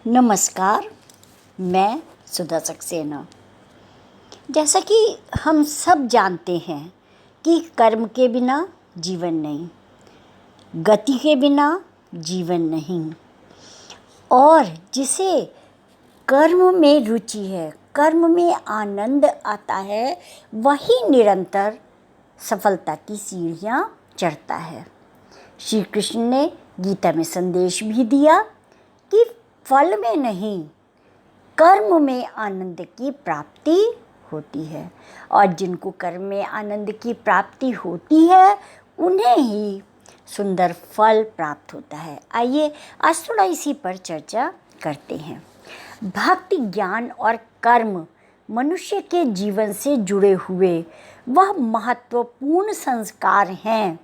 नमस्कार। मैं सुधा सक्सेना। जैसा कि हम सब जानते हैं कि कर्म के बिना जीवन नहीं, गति के बिना जीवन नहीं, और जिसे कर्म में रुचि है, कर्म में आनंद आता है, वही निरंतर सफलता की सीढ़ियाँ चढ़ता है। श्री कृष्ण ने गीता में संदेश भी दिया कि फल में नहीं, कर्म में आनंद की प्राप्ति होती है, और जिनको कर्म में आनंद की प्राप्ति होती है उन्हें ही सुंदर फल प्राप्त होता है। आइए आज थोड़ा इसी पर चर्चा करते हैं। भक्ति, ज्ञान और कर्म मनुष्य के जीवन से जुड़े हुए वह महत्वपूर्ण संस्कार हैं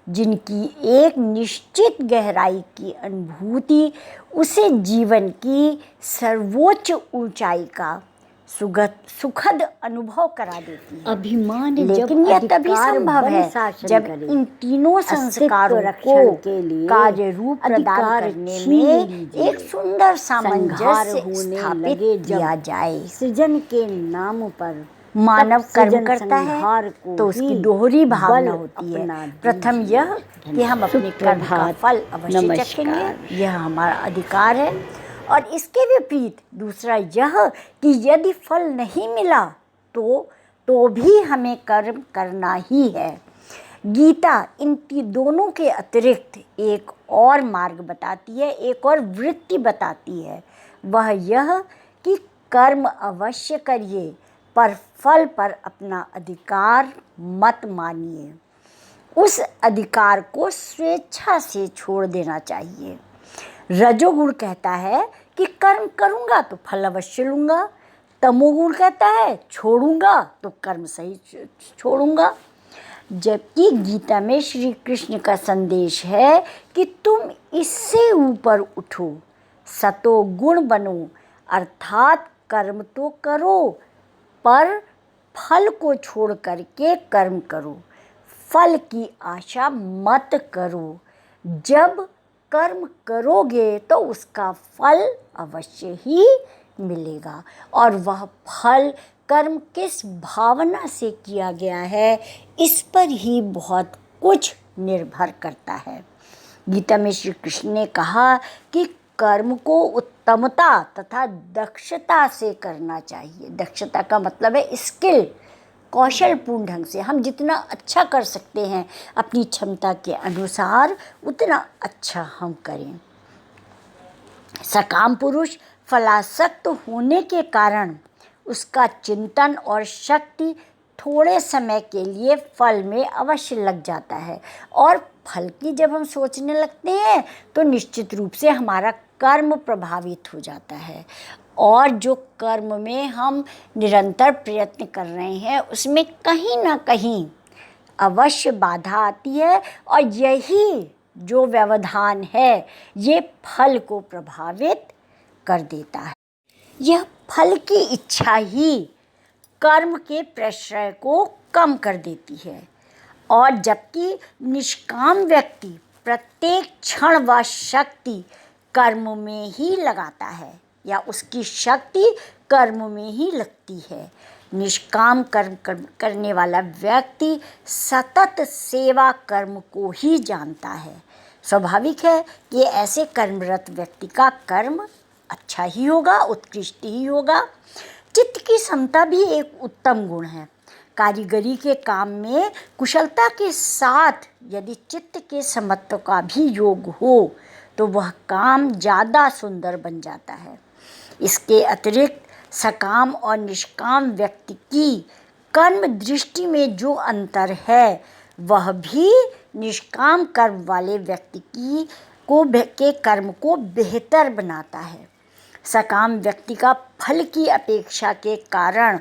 जिनकी एक निश्चित गहराई की अनुभूति उसे जीवन की सर्वोच्च ऊंचाई का सुखद अनुभव करा देती है। अभिमान लेकिन यह तभी संभव है जब इन तीनों संस्कारों को कार्य रूप प्रदान करने में एक सुंदर सामंजस्य स्थापित किया जाए। सृजन के नाम पर मानव कर्म करता है तो उसकी दोहरी भावना होती है। प्रथम यह कि हम अपने कर्म का फल अवश्य चखेंगे, यह हमारा अधिकार है, और इसके विपरीत दूसरा यह कि यदि फल नहीं मिला तो भी हमें कर्म करना ही है। गीता इन दोनों के अतिरिक्त एक और मार्ग बताती है, एक और वृत्ति बताती है। वह यह कि कर्म अवश्य करिए, पर फल पर अपना अधिकार मत मानिए। उस अधिकार को स्वेच्छा से छोड़ देना चाहिए। रजोगुण कहता है कि कर्म करूँगा तो फल अवश्य लूँगा। तमोगुण कहता है छोड़ूंगा तो कर्म सही छोड़ूंगा। जबकि गीता में श्री कृष्ण का संदेश है कि तुम इससे ऊपर उठो, सतोगुण बनो, अर्थात कर्म तो करो पर फल को छोड़ करके कर्म करो, फल की आशा मत करो। जब कर्म करोगे तो उसका फल अवश्य ही मिलेगा, और वह फल कर्म किस भावना से किया गया है इस पर ही बहुत कुछ निर्भर करता है। गीता में श्री कृष्ण ने कहा कि कर्म को उत्तमता तथा दक्षता से करना चाहिए। दक्षता का मतलब है स्किल, कौशलपूर्ण ढंग से। हम जितना अच्छा कर सकते हैं अपनी क्षमता के अनुसार उतना अच्छा हम करें। सकाम पुरुष फलासक्त होने के कारण उसका चिंतन और शक्ति थोड़े समय के लिए फल में अवश्य लग जाता है, और फल की जब हम सोचने लगते हैं तो निश्चित रूप से हमारा कर्म प्रभावित हो जाता है, और जो कर्म में हम निरंतर प्रयत्न कर रहे हैं उसमें कहीं ना कहीं अवश्य बाधा आती है, और यही जो व्यवधान है ये फल को प्रभावित कर देता है। यह फल की इच्छा ही कर्म के प्रश्रय को कम कर देती है, और जबकि निष्काम व्यक्ति प्रत्येक क्षण व शक्ति कर्म में ही लगाता है, या उसकी शक्ति कर्म में ही लगती है। निष्काम कर्म करने वाला व्यक्ति सतत सेवा कर्म को ही जानता है। स्वाभाविक है कि ऐसे कर्मरत व्यक्ति का कर्म अच्छा ही होगा, उत्कृष्ट ही होगा। चित्त की समता भी एक उत्तम गुण है। कारीगरी के काम में कुशलता के साथ यदि चित्त के समत्व का भी योग हो तो वह काम ज़्यादा सुंदर बन जाता है। इसके अतिरिक्त सकाम और निष्काम व्यक्ति की कर्म दृष्टि में जो अंतर है वह भी निष्काम कर्म वाले व्यक्ति के कर्म को बेहतर बनाता है। सकाम व्यक्ति का फल की अपेक्षा के कारण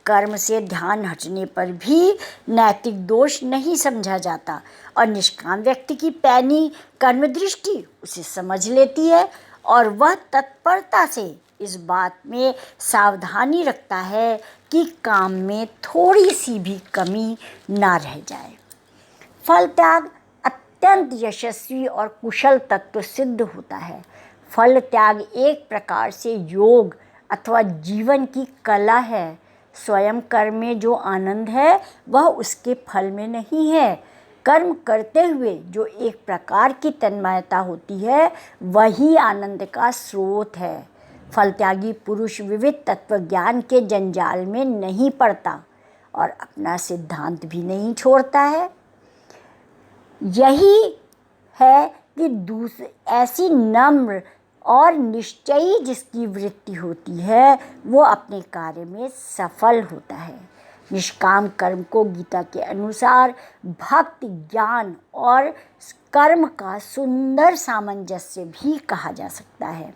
कर्म से ध्यान हटने पर भी नैतिक दोष नहीं समझा जाता, और निष्काम व्यक्ति की पैनी कर्म दृष्टि उसे समझ लेती है, और वह तत्परता से इस बात में सावधानी रखता है कि काम में थोड़ी सी भी कमी ना रह जाए। फल त्याग अत्यंत यशस्वी और कुशल तत्व सिद्ध होता है। फल त्याग एक प्रकार से योग अथवा जीवन की कला है। स्वयं कर्म में जो आनंद है वह उसके फल में नहीं है। कर्म करते हुए जो एक प्रकार की तन्मयता होती है वही आनंद का स्रोत है। फल त्यागी पुरुष विविध तत्व ज्ञान के जंजाल में नहीं पड़ता और अपना सिद्धांत भी नहीं छोड़ता है। यही है कि ऐसी नम्र और निश्चयी जिसकी वृत्ति होती है वो अपने कार्य में सफल होता है। निष्काम कर्म को गीता के अनुसार भक्ति, ज्ञान और कर्म का सुंदर सामंजस्य भी कहा जा सकता है।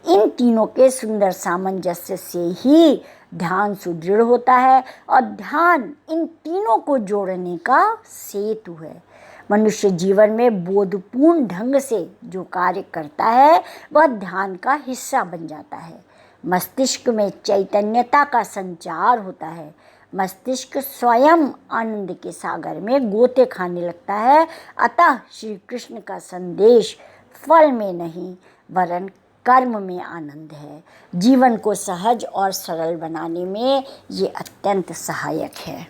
इन तीनों के सुंदर सामंजस्य से ही ध्यान सुदृढ़ होता है और ध्यान इन तीनों को जोड़ने का सेतु है। मनुष्य जीवन में बोधपूर्ण ढंग से जो कार्य करता है वह ध्यान का हिस्सा बन जाता है। मस्तिष्क में चैतन्यता का संचार होता है। मस्तिष्क स्वयं आनंद के सागर में गोते खाने लगता है। अतः श्री कृष्ण का संदेश फल में नहीं वरन कर्म में आनंद है। जीवन को सहज और सरल बनाने में ये अत्यंत सहायक है।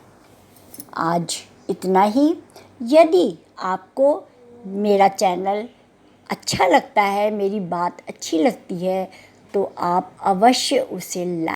आज इतना ही। यदि आपको मेरा चैनल अच्छा लगता है, मेरी बात अच्छी लगती है तो आप अवश्य उसे लाइक